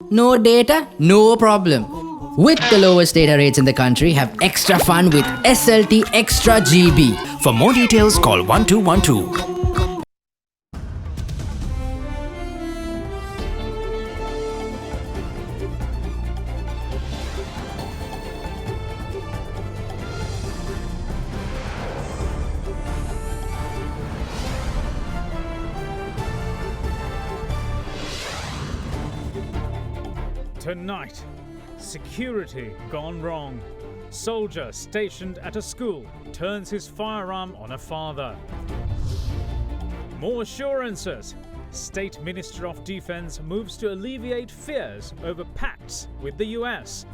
No data? No problem. With the lowest data rates in the country, have extra fun with SLT Extra GB. For more details, call 1212. Tonight, security gone wrong. Soldier stationed at a school turns his firearm on a father. More assurances. State Minister of Defense moves to alleviate fears over pacts with the US.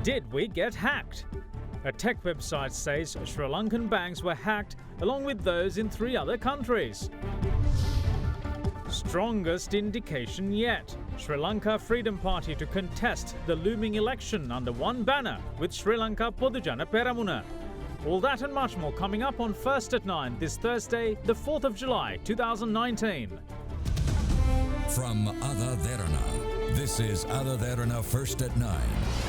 Did we get hacked? A tech website says Sri Lankan banks were hacked along with those in 3 other countries. Strongest indication yet. Sri Lanka Freedom Party to contest the looming election under one banner with Sri Lanka Podujana Peramuna. All that and much more coming up on First at 9 this Thursday, the 4th of July, 2019. From AdaDerana, this is AdaDerana First at 9.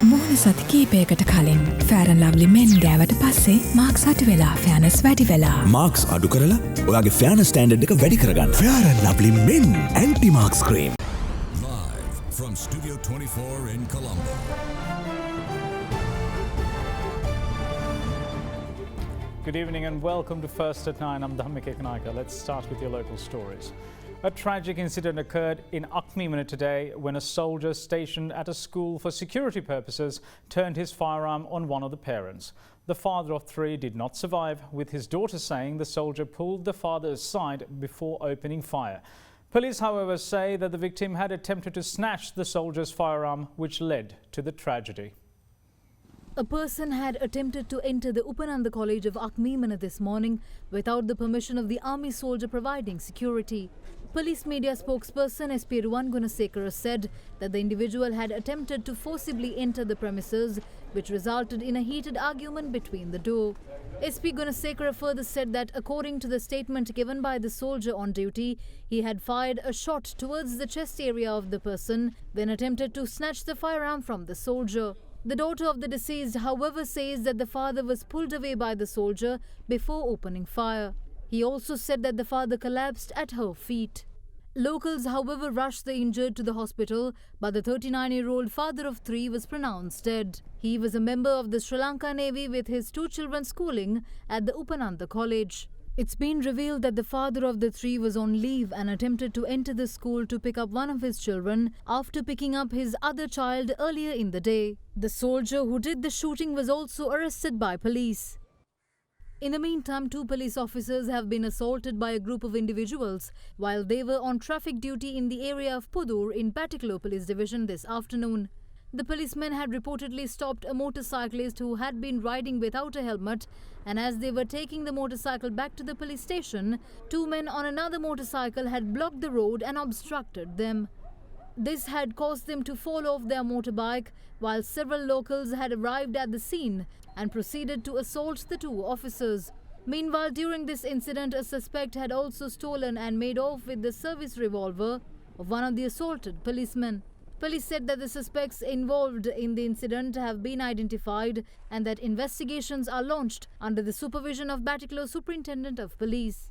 මුහුණ සති කීපයකට කලින් ෆෑර් and Lovely මෙන් ගෑවට පස්සේ Marx අඩු වෙලා ෆෑනස් වැඩි වෙලා. Marx අඩු කරලා ඔයාගේ ෆෑනස් ස්ටෑන්ඩඩ් එක වැඩි කරගන්න. Fair and Lovely men anti marks cream. Live from Studio 24 in Colombo. Good evening and welcome to First at 9. I'm Wickremesinghe. Let's start with your local stories. A tragic incident occurred in Wickremesinghe today when a soldier stationed at a school for security purposes turned his firearm on one of the parents. The father of 3 did not survive, with his daughter saying the soldier pulled the father aside before opening fire. Police, however, say that the victim had attempted to snatch the soldier's firearm, which led to the tragedy. A person had attempted to enter the Upananda College of Wickremesinghe this morning without the permission of the army soldier providing security. Police media spokesperson SP Ruwan Gunasekara said that the individual had attempted to forcibly enter the premises, which resulted in a heated argument between the two. SP Gunasekara further said that according to the statement given by the soldier on duty, he had fired a shot towards the chest area of the person, then attempted to snatch the firearm from the soldier. The daughter of the deceased, however, says that the father was pulled away by the soldier before opening fire. He also said that the father collapsed at her feet. Locals, however, rushed the injured to the hospital, but the 39-year-old father of 3 was pronounced dead. He was a member of the Sri Lanka Navy with his 2 children schooling at the Upananda College. It's been revealed that the father of the 3 was on leave and attempted to enter the school to pick up one of his children after picking up his other child earlier in the day. The soldier who did the shooting was also arrested by police. In the meantime, 2 police officers have been assaulted by a group of individuals while they were on traffic duty in the area of Pudur in Patiklo Police Division this afternoon. The policemen had reportedly stopped a motorcyclist who had been riding without a helmet, and as they were taking the motorcycle back to the police station, 2 men on another motorcycle had blocked the road and obstructed them. This had caused them to fall off their motorbike, while several locals had arrived at the scene and proceeded to assault the 2 officers. Meanwhile, during this incident, a suspect had also stolen and made off with the service revolver of one of the assaulted policemen. Police said that the suspects involved in the incident have been identified and that investigations are launched under the supervision of Batiklo Superintendent of Police.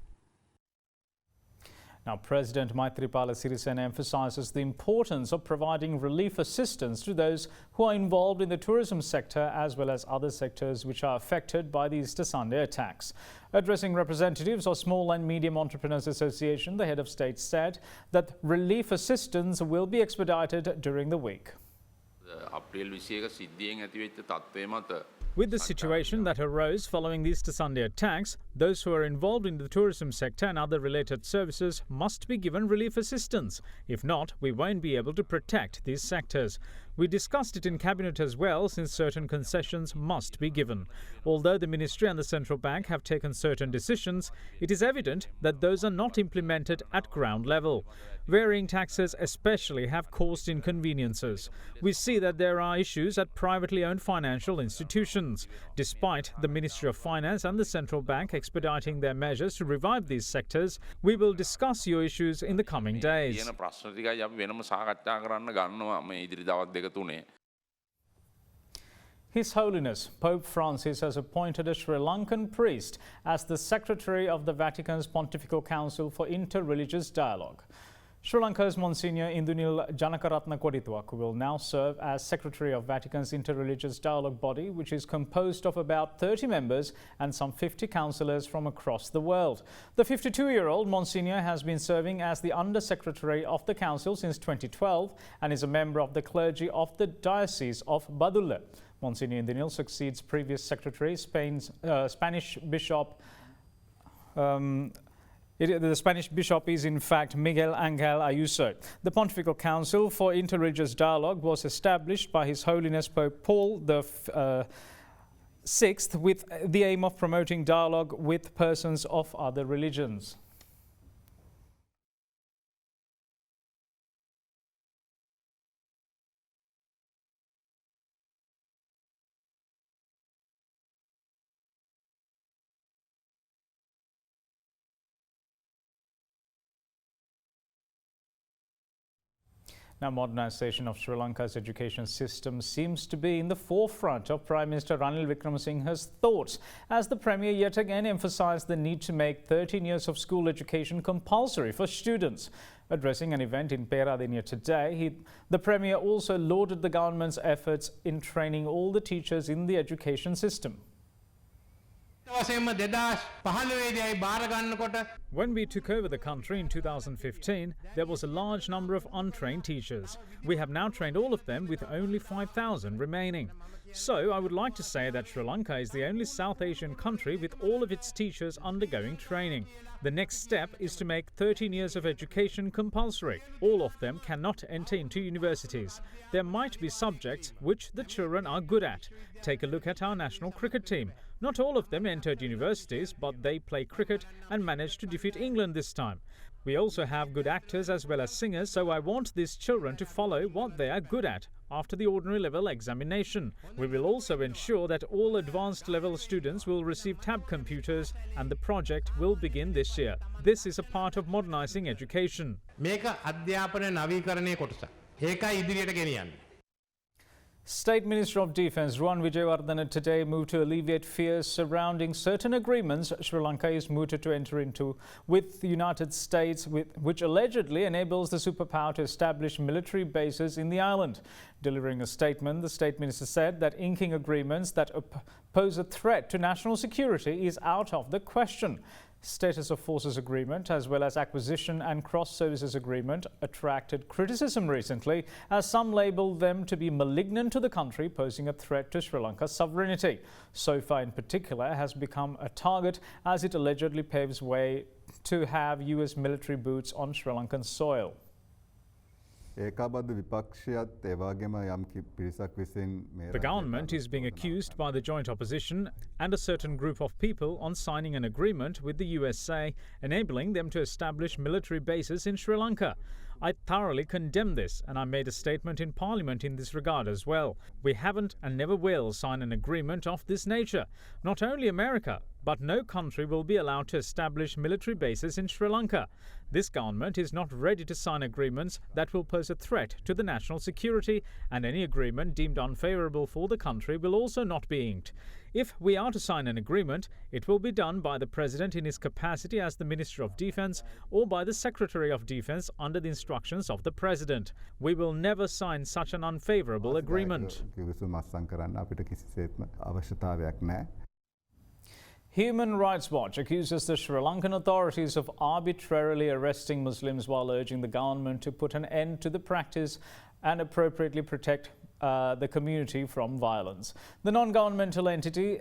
Now, President Maithripala emphasises the importance of providing relief assistance to those who are involved in the tourism sector as well as other sectors which are affected by the Easter Sunday attacks. Addressing representatives of Small and Medium Entrepreneurs Association, the head of state said that relief assistance will be expedited during the week. With the situation that arose following the Easter Sunday attacks, those who are involved in the tourism sector and other related services must be given relief assistance. If not, we won't be able to protect these sectors. We discussed it in Cabinet as well, since certain concessions must be given. Although the Ministry and the Central Bank have taken certain decisions, it is evident that those are not implemented at ground level. Varying taxes especially have caused inconveniences. We see that there are issues at privately owned financial institutions. Despite the Ministry of Finance and the Central Bank expediting their measures to revive these sectors, we will discuss your issues in the coming days. His Holiness Pope Francis has appointed a Sri Lankan priest as the Secretary of the Vatican's Pontifical Council for Interreligious Dialogue. Sri Lanka's Monsignor Indunil Janakaratna Kodituaku will now serve as Secretary of Vatican's Interreligious Dialogue body, which is composed of about 30 members and some 50 councillors from across the world. The 52-year-old Monsignor has been serving as the Under-Secretary of the Council since 2012 and is a member of the clergy of the Diocese of Badulla. Monsignor Indunil succeeds previous Secretary, Spanish Bishop. The Spanish bishop is in fact Miguel Angel Ayuso. The Pontifical Council for Interreligious Dialogue was established by His Holiness Pope Paul VI with the aim of promoting dialogue with persons of other religions. Now, modernisation of Sri Lanka's education system seems to be in the forefront of Prime Minister Ranil Wickremesinghe's thoughts, as the Premier yet again emphasised the need to make 13 years of school education compulsory for students. Addressing an event in Peradeniya today, the Premier also lauded the government's efforts in training all the teachers in the education system. When we took over the country in 2015, there was a large number of untrained teachers. We have now trained all of them with only 5,000 remaining. So I would like to say that Sri Lanka is the only South Asian country with all of its teachers undergoing training. The next step is to make 13 years of education compulsory. All of them cannot enter into universities. There might be subjects which the children are good at. Take a look at our national cricket team. Not all of them entered universities, but they play cricket and managed to defeat England this time. We also have good actors as well as singers, so I want these children to follow what they are good at after the ordinary level examination. We will also ensure that all advanced level students will receive tab computers, and the project will begin this year. This is a part of modernising education. State Minister of Defence Ruwan Wijewardena today moved to alleviate fears surrounding certain agreements Sri Lanka is mooted to enter into with the United States, which allegedly enables the superpower to establish military bases in the island. Delivering a statement, the State Minister said that inking agreements that pose a threat to national security is out of the question. Status of Forces Agreement as well as Acquisition and Cross Services Agreement attracted criticism recently, as some labelled them to be malignant to the country, posing a threat to Sri Lanka's sovereignty. SOFA in particular has become a target as it allegedly paves way to have US military boots on Sri Lankan soil. The government is being accused by the joint opposition and a certain group of people on signing an agreement with the USA, enabling them to establish military bases in Sri Lanka. I thoroughly condemn this, and I made a statement in Parliament in this regard as well. We haven't and never will sign an agreement of this nature. Not only America, but no country will be allowed to establish military bases in Sri Lanka. This government is not ready to sign agreements that will pose a threat to the national security, and any agreement deemed unfavourable for the country will also not be inked. If we are to sign an agreement, it will be done by the President in his capacity as the Minister of Defence or by the Secretary of Defence under the instructions of the President. We will never sign such an unfavourable agreement. Human Rights Watch accuses the Sri Lankan authorities of arbitrarily arresting Muslims while urging the government to put an end to the practice and appropriately protect the community from violence. The non-governmental entity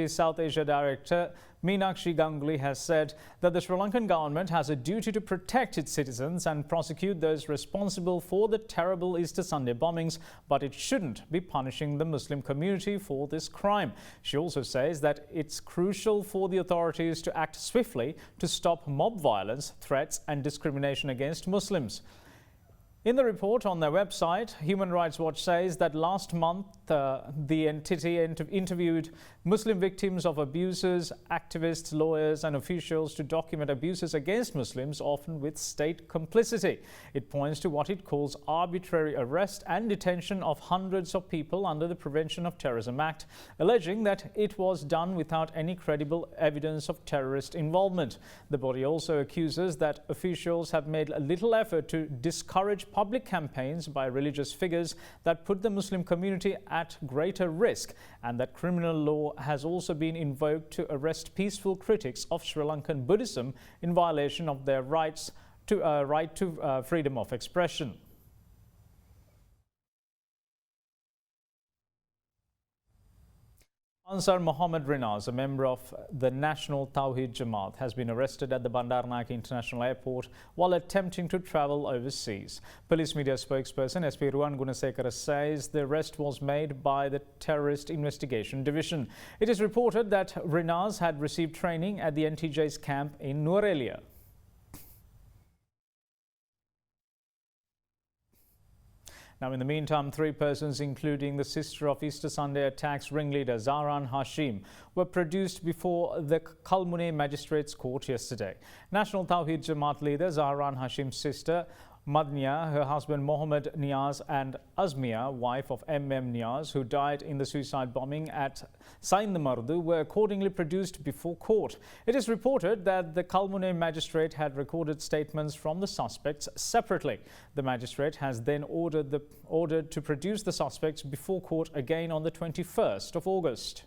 South Asia Director Meenakshi Ganguly has said that the Sri Lankan government has a duty to protect its citizens and prosecute those responsible for the terrible Easter Sunday bombings, but it shouldn't be punishing the Muslim community for this crime. She also says that it's crucial for the authorities to act swiftly to stop mob violence, threats and discrimination against Muslims. In the report on their website, Human Rights Watch says that last month the entity interviewed Muslim victims of abuses, activists, lawyers and officials to document abuses against Muslims, often with state complicity. It points to what it calls arbitrary arrest and detention of hundreds of people under the Prevention of Terrorism Act, alleging that it was done without any credible evidence of terrorist involvement. The body also accuses that officials have made little effort to discourage public campaigns by religious figures that put the Muslim community at greater risk, and that criminal law has also been invoked to arrest peaceful critics of Sri Lankan Buddhism in violation of their right to freedom of expression. Ansar Mohammed Rinna, a member of the National Tawhid Jamaat, has been arrested at the Bandaranaike International Airport while attempting to travel overseas. Police media spokesperson SP Ruwan Gunasekara says the arrest was made by the Terrorist Investigation Division. It is reported that Rinna had received training at the NTJ's camp in Nuwara. Now, in the meantime, 3 persons, including the sister of Easter Sunday attacks ringleader Zahran Hashim, were produced before the Colombo Magistrates Court yesterday. National Tawhid Jamaat leader Zahran Hashim's sister Madnia, her husband Mohammed Niaz and Azmia, wife of M.M. Niaz, who died in the suicide bombing at Saindamardu, were accordingly produced before court. It is reported that the Colombo magistrate had recorded statements from the suspects separately. The magistrate has then ordered to produce the suspects before court again on the 21st of August.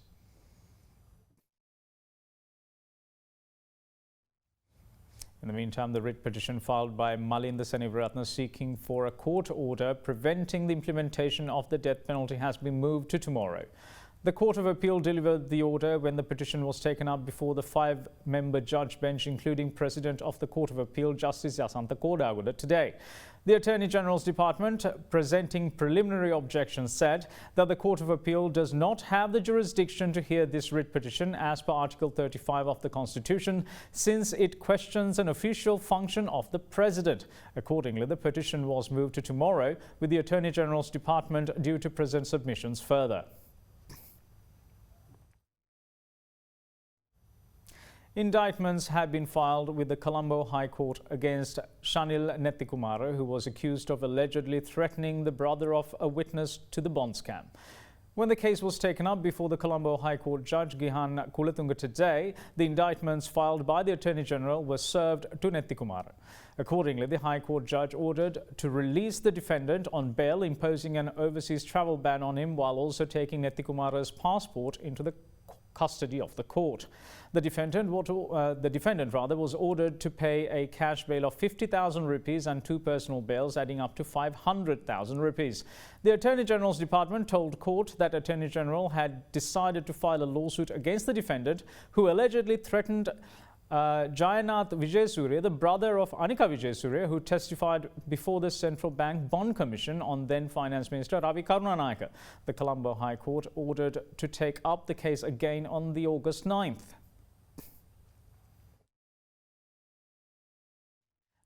In the meantime, the writ petition filed by Malinda Senaratne seeking for a court order preventing the implementation of the death penalty has been moved to tomorrow. The Court of Appeal delivered the order when the petition was taken up before the 5-member judge bench, including President of the Court of Appeal, Justice Yasantha Kodaguda, today. The Attorney General's Department, presenting preliminary objections, said that the Court of Appeal does not have the jurisdiction to hear this writ petition as per Article 35 of the Constitution, since it questions an official function of the President. Accordingly, the petition was moved to tomorrow, with the Attorney General's Department due to present submissions further. Indictments have been filed with the Colombo High Court against Ranil Nethikumara, who was accused of allegedly threatening the brother of a witness to the bond scam. When the case was taken up before the Colombo High Court Judge Gihan Kulatunga today, the indictments filed by the Attorney General were served to Nethikumara. Accordingly, the High Court judge ordered to release the defendant on bail, imposing an overseas travel ban on him while also taking Nethikumara's passport into the custody of the court. The defendant was ordered to pay a cash bail of 50,000 rupees and 2 personal bails, adding up to 500,000 rupees. The Attorney General's Department told court that Attorney General had decided to file a lawsuit against the defendant, who allegedly threatened Jayanath Vijayasuriya, the brother of Anika Vijayasuriya, who testified before the Central Bank Bond Commission on then Finance Minister Ravi Karunanaike. The Colombo High Court ordered to take up the case again on the August 9th.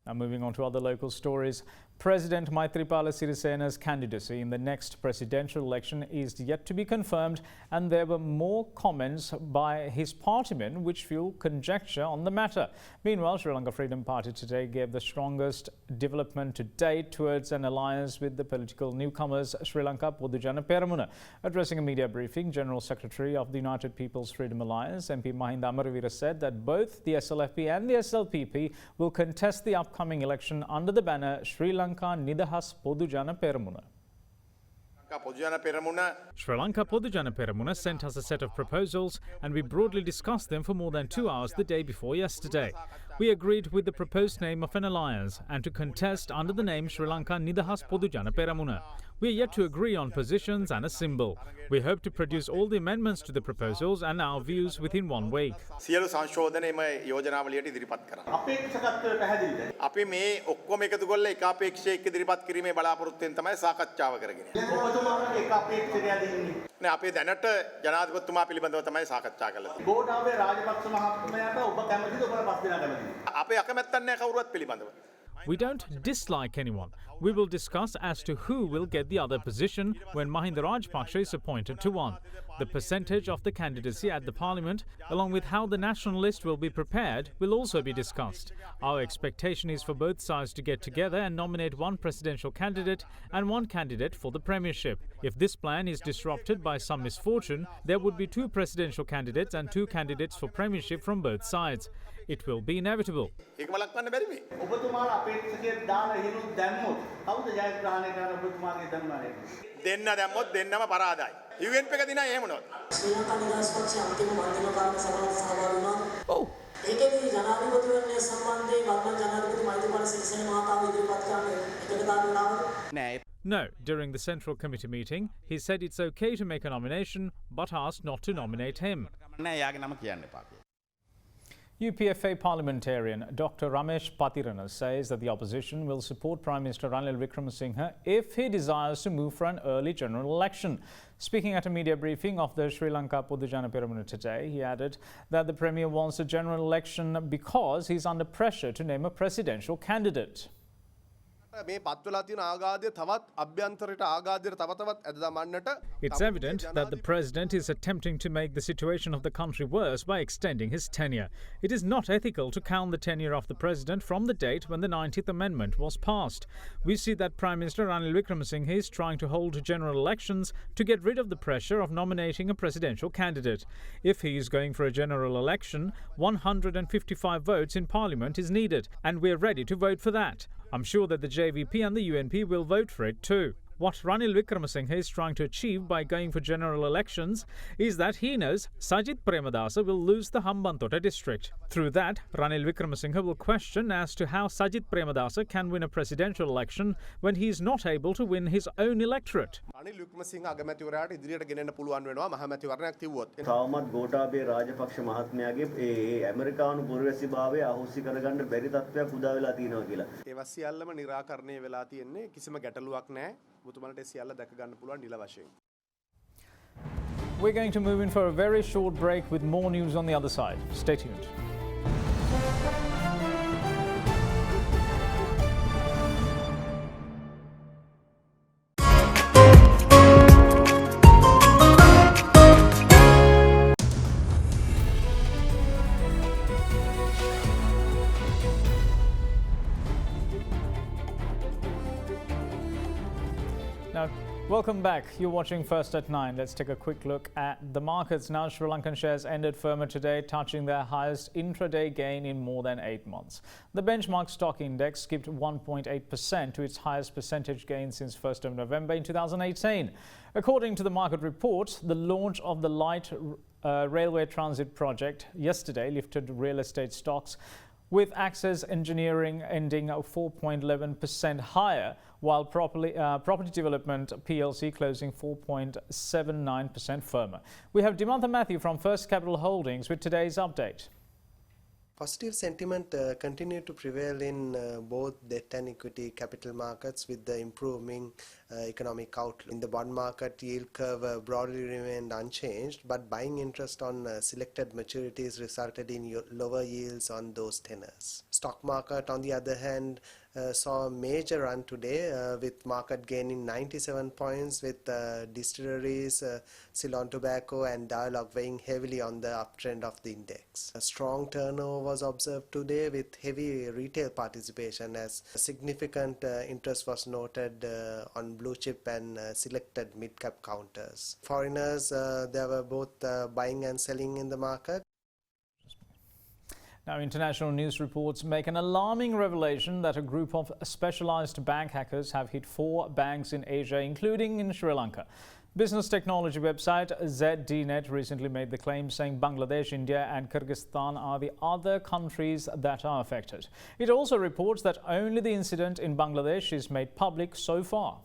Now, moving on to other local stories. President Maithripala Sirisena's candidacy in the next presidential election is yet to be confirmed, and there were more comments by his partymen which fuel conjecture on the matter. Meanwhile, Sri Lanka Freedom Party today gave the strongest development to date towards an alliance with the political newcomers Sri Lanka Podujana Peramuna. Addressing a media briefing, General Secretary of the United People's Freedom Alliance, MP Mahinda Amaravira, said that both the SLFP and the SLPP will contest the upcoming election under the banner Sri Lanka Nidahas Podujana Peramuna. Sri Lanka Podujana Peramuna sent us a set of proposals, and we broadly discussed them for more than 2 hours the day before yesterday. We agreed with the proposed name of an alliance and to contest under the name Sri Lanka Nidahas Podujana Peramuna. We are yet to agree on positions and a symbol. We hope to produce all the amendments to the proposals and our views within 1 week. සියලු සංශෝධන එම යෝජනාවලියට ඉදිරිපත් කරා. අපේක්ෂකත්වය පැහැදිලිද? අපි මේ ඔක්කොම එකතු කරලා එක අපේක්ෂයක් ඉදිරිපත් කිරීමේ බලාපොරොත්තුවෙන් තමයි සාකච්ඡාව කරගෙන. ඔබතුමාට එක අපේක්ෂකයක්ද ඉන්නේ? නෑ අපේ දැනට ජනාධිපතිතුමා පිළිබඳව තමයි සාකච්ඡා කළේ. ගෝඨාභය රාජපක්ෂ මහත්මයාට ඔබ කැමතිද ඔබ පස් දෙනා කැමතිද? අපේ අකමැත්තක් නෑ කවුරුවත් පිළිබඳව. We don't dislike anyone. We will discuss as to who will get the other position when Mahinda Rajapaksa is appointed to one. The percentage of the candidacy at the parliament, along with how the national list will be prepared, will also be discussed. Our expectation is for both sides to get together and nominate one presidential candidate and one candidate for the premiership. If this plan is disrupted by some misfortune, there would be 2 presidential candidates and 2 candidates for premiership from both sides. It will be inevitable. ඒක බලන්න බැරි මේ. ඔබතුමාලා අපේක්ෂකයෙක් දාලා හිනු දැම්මොත් කවුද ජයග්‍රහණය කරන්න ඔබතුමාගේ දන්නානේ? දෙන්න දැම්මොත් දෙන්නම පරාදයි. UNP එක දිනා එහෙම නෝත්. ශ්‍රී ලංකා නිදහස් පක්ෂයේ අන්තිම මධ්‍යම කාර්ය සභාවට සහභාගී වුණා. ඔව්. ඒකේදී ජනාධිපතිවරණය සම්බන්ධයෙන් වර්තමාන ජනාධිපති මෛත්‍රීපාල සිරිසේන මහතාව ඉදිරිපත් කරන එකට දාන්නවද? නෑ. No, during the Central Committee meeting, he said it's okay to make a nomination, but asked not to nominate him. නෑ යාගේ නම කියන්න එපා. UPFA parliamentarian Dr. Ramesh Patirana says that the opposition will support Prime Minister Ranil Wickremesinghe if he desires to move for an early general election. Speaking at a media briefing of the Sri Lanka Podujana Peramuna today, he added that the Premier wants a general election because he's under pressure to name a presidential candidate. It's evident that the president is attempting to make the situation of the country worse by extending his tenure. It is not ethical to count the tenure of the president from the date when the 90th Amendment was passed. We see that Prime Minister Ranil Wickremesinghe is trying to hold general elections to get rid of the pressure of nominating a presidential candidate. If he is going for a general election, 155 votes in Parliament is needed, and we're ready to vote for that. I'm sure that the JVP and the UNP will vote for it too. What Ranil Wickremesinghe is trying to achieve by going for general elections is that he knows Sajith Premadasa will lose the Hambantota district. Through that, Ranil Wickremesinghe will question as to how Sajith Premadasa can win a presidential election when he is not able to win his own electorate. Ranil Wickremesinghe අගමැතිවරයාට ඉදිරියට ගෙනෙන්න පුළුවන් වෙනවා මහමැතිවරණයක් තිබුවොත්. තවමත් ගෝඨාභය රාජපක්ෂ මහත්මයාගේ ඇමරිකානු පුරවැසිභාවය අහෝසි කරගන්න බැරි තත්ත්වයක් උදා වෙලා තියෙනවා කියලා. ඒවා සියල්ලම निराකරණය වෙලා තියෙන්නේ කිසිම ගැටලුවක් නැහැ. ඔබතුමාලට සියල්ල දැක ගන්න පුළුවන් නිල වශයෙන්. We're going to move in for a very short break with more news on the other side. Stay tuned. Welcome back. You're watching First at 9. Let's take a quick look at the markets. Now, Sri Lankan shares ended firmer today, touching their highest intraday gain in more than 8 months. The benchmark stock index skipped 1.8% to its highest percentage gain since 1st of November in 2018. According to the market report, the launch of the light railway transit project yesterday lifted real estate stocks, with Access Engineering ending 4.11% higher, while Property Development PLC closing 4.79% firmer. We have Dimantha Matthew from First Capital Holdings with today's update. Positive sentiment continued to prevail in both debt and equity capital markets with the improving economic outlook. In the bond market, yield curve broadly remained unchanged, but buying interest on selected maturities resulted in lower yields on those tenors. Stock market, on the other hand, saw a major run today with market gaining 97 points, with distilleries, Ceylon Tobacco and Dialog weighing heavily on the uptrend of the index. A strong turnover was observed today with heavy retail participation, as significant interest was noted on blue chip and selected mid-cap counters. Foreigners, there were both buying and selling in the market. Now, international news reports make an alarming revelation that a group of specialized bank hackers have hit 4 banks in Asia, including in Sri Lanka. Business technology website ZDNet recently made the claim saying Bangladesh, India and Kyrgyzstan are the other countries that are affected. It also reports that only the incident in Bangladesh is made public so far.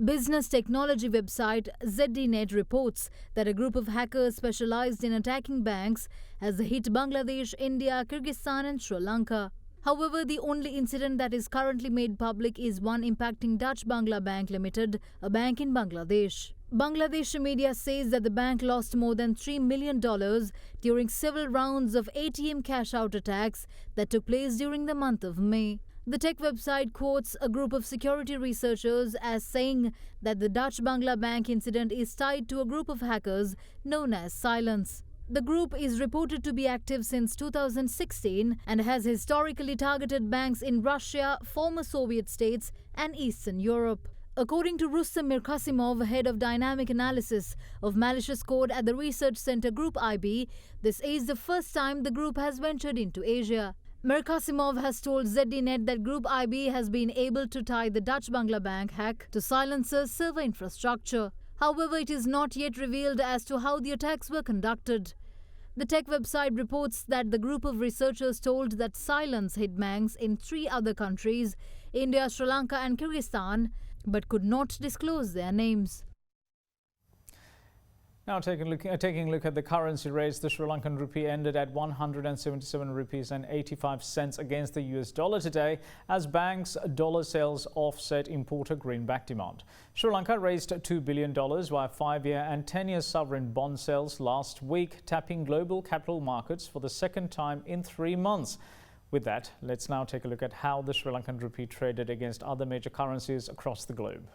Business technology website ZDNet reports that a group of hackers specialized in attacking banks has hit Bangladesh, India, Kyrgyzstan and Sri Lanka. However, the only incident that is currently made public is one impacting Dutch Bangla Bank Limited, a bank in Bangladesh. Bangladeshi media says that the bank lost more than $3 million during several rounds of ATM cash-out attacks that took place during the month of May. The tech website quotes a group of security researchers as saying that the Dutch Bangla Bank incident is tied to a group of hackers known as Silence. The group is reported to be active since 2016 and has historically targeted banks in Russia, former Soviet states and Eastern Europe. According to Rustam Mirkasimov, head of dynamic analysis of malicious code at the research center Group IB, this is the first time the group has ventured into Asia. Mirkasimov has told ZDNet that Group IB has been able to tie the Dutch Bangla Bank hack to Silence's server infrastructure. However, it is not yet revealed as to how the attacks were conducted. The tech website reports that the group of researchers told that Silence hit banks in 3 other countries, India, Sri Lanka and Kyrgyzstan, but could not disclose their names. Now taking a look at the currency rates, the Sri Lankan rupee ended at 177 rupees and 85 cents against the US dollar today as banks' dollar sales offset importer greenback demand. Sri Lanka raised $2 billion via 5-year and 10-year sovereign bond sales last week, tapping global capital markets for the second time in 3 months. With that, let's now take a look at how the Sri Lankan rupee traded against other major currencies across the globe.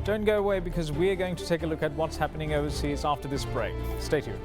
Don't go away because we're going to take a look at what's happening overseas after this break. Stay tuned.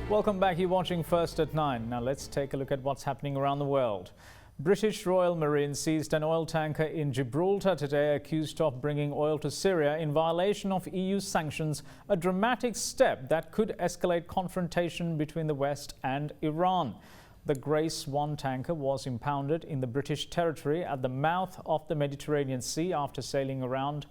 Welcome back. You're watching First at 9. Now let's take a look at what's happening around the world. British Royal Marine seized an oil tanker in Gibraltar today accused of bringing oil to Syria in violation of EU sanctions, a dramatic step that could escalate confrontation between the West and Iran. The Grace 1 tanker was impounded in the British territory at the mouth of the Mediterranean Sea after sailing around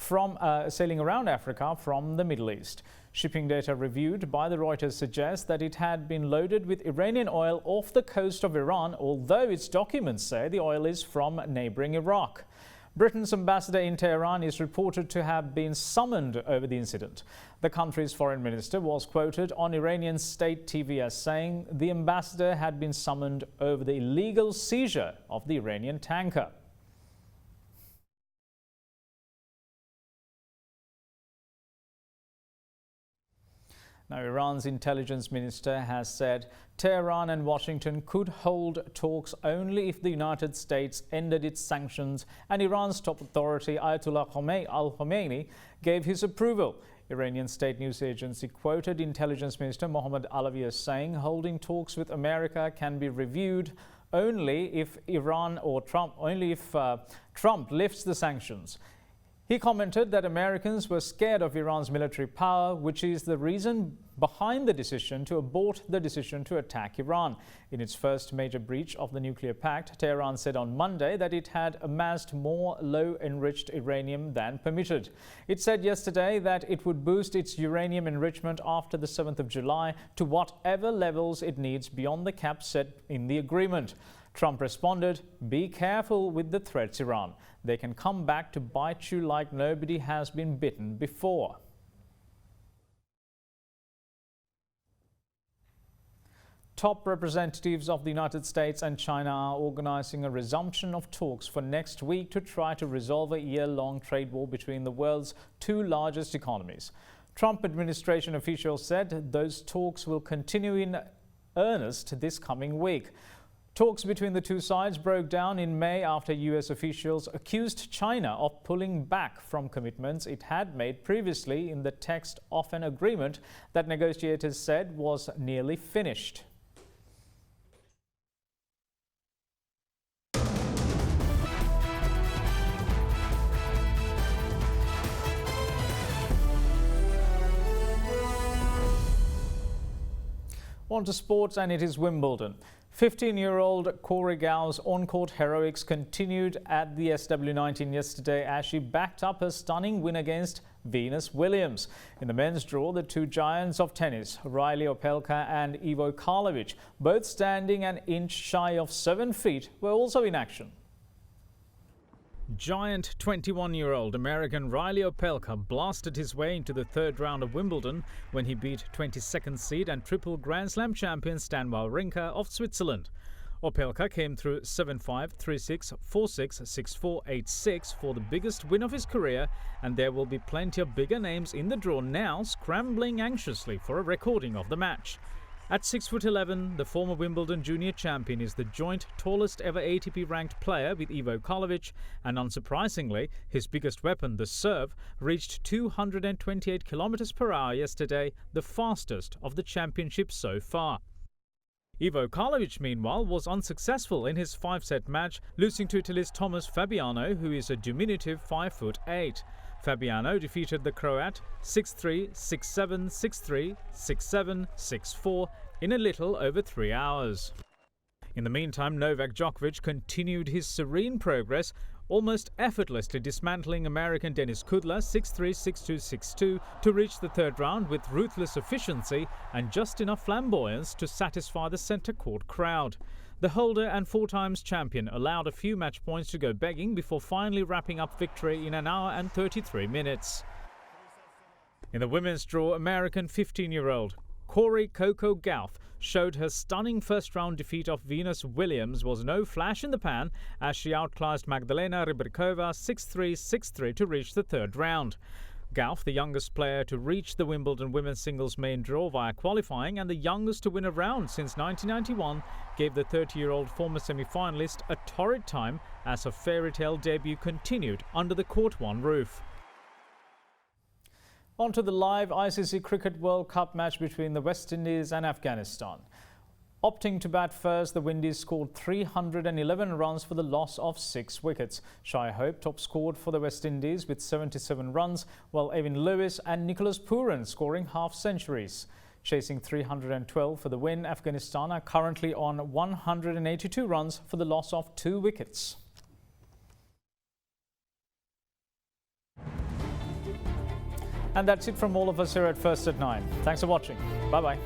Africa from the Middle East. Shipping data reviewed by the Reuters suggests that it had been loaded with Iranian oil off the coast of Iran, although its documents say the oil is from neighboring Iraq. Britain's ambassador in Tehran is reported to have been summoned over the incident. The country's foreign minister was quoted on Iranian state TV as saying the ambassador had been summoned over the illegal seizure of the Iranian tanker. Now, Iran's intelligence minister has said Tehran and Washington could hold talks only if the United States ended its sanctions and Iran's top authority Ayatollah Khomeini gave his approval. Iranian state news agency quoted intelligence minister Mohammad Alavi as saying holding talks with America can be reviewed only if Trump lifts the sanctions. He commented that Americans were scared of Iran's military power, which is the reason behind the decision to abort the decision to attack Iran. In its first major breach of the nuclear pact, Tehran said on Monday that it had amassed more low-enriched uranium than permitted. It said yesterday that it would boost its uranium enrichment after the 7th of July to whatever levels it needs beyond the cap set in the agreement. Trump responded, "Be careful with the threats, Iran. They can come back to bite you like nobody has been bitten before." Top representatives of the United States and China are organizing a resumption of talks for next week to try to resolve a year-long trade war between the world's two largest economies. Trump administration officials said those talks will continue in earnest this coming week. Talks between the two sides broke down in May after US officials accused China of pulling back from commitments it had made previously in the text of an agreement that negotiators said was nearly finished. On to sports, and it is Wimbledon. 15-year-old Corey Gau's on-court heroics continued at the SW19 yesterday as she backed up her stunning win against Venus Williams. In the men's draw, the two giants of tennis, Riley Opelka and Ivo Karlovic, both standing an inch shy of 7 feet, were also in action. Giant 21-year-old American Riley Opelka blasted his way into the third round of Wimbledon when he beat 22nd seed and triple Grand Slam champion Stanwell Rinka of Switzerland. Opelka came through 7-5, 3-6, 4-6, 6-4, 8-6 for the biggest win of his career, and there will be plenty of bigger names in the draw now scrambling anxiously for a recording of the match. At 6'11", the former Wimbledon junior champion is the joint tallest ever ATP-ranked player with Ivo Karlovic, and unsurprisingly, his biggest weapon, the serve, reached 228 km per hour yesterday, the fastest of the championship so far. Ivo Karlovic, meanwhile, was unsuccessful in his 5-set match, losing to Italy's Thomas Fabiano, who is a diminutive 5'8". Fabiano defeated the Croat 6-3, 6-7, 6-3, 6-7, 6-4 in a little over 3 hours. In the meantime, Novak Djokovic continued his serene progress, almost effortlessly dismantling American Denis Kudla 6-3, 6-2, 6-2 to reach the third round with ruthless efficiency and just enough flamboyance to satisfy the centre court crowd. The holder and 4-times champion allowed a few match points to go begging before finally wrapping up victory in an hour and 33 minutes. In the women's draw, American 15-year-old Corey Coco Gauff showed her stunning first-round defeat of Venus Williams was no flash in the pan as she outclassed Magdalena Rybarikova 6-3, 6-3 to reach the third round. Gauff, the youngest player to reach the Wimbledon women's singles main draw via qualifying and the youngest to win a round since 1991, gave the 30-year-old former semi-finalist a torrid time as her fairy-tale debut continued under the Court 1 roof. On to the live ICC Cricket World Cup match between the West Indies and Afghanistan. Opting to bat first, the Windies scored 311 runs for the loss of 6 wickets. Shai Hope top scored for the West Indies with 77 runs, while Evan Lewis and Nicholas Pooran scoring half-centuries. Chasing 312 for the win, Afghanistan are currently on 182 runs for the loss of 2 wickets. And that's it from all of us here at First at 9. Thanks for watching. Bye-bye.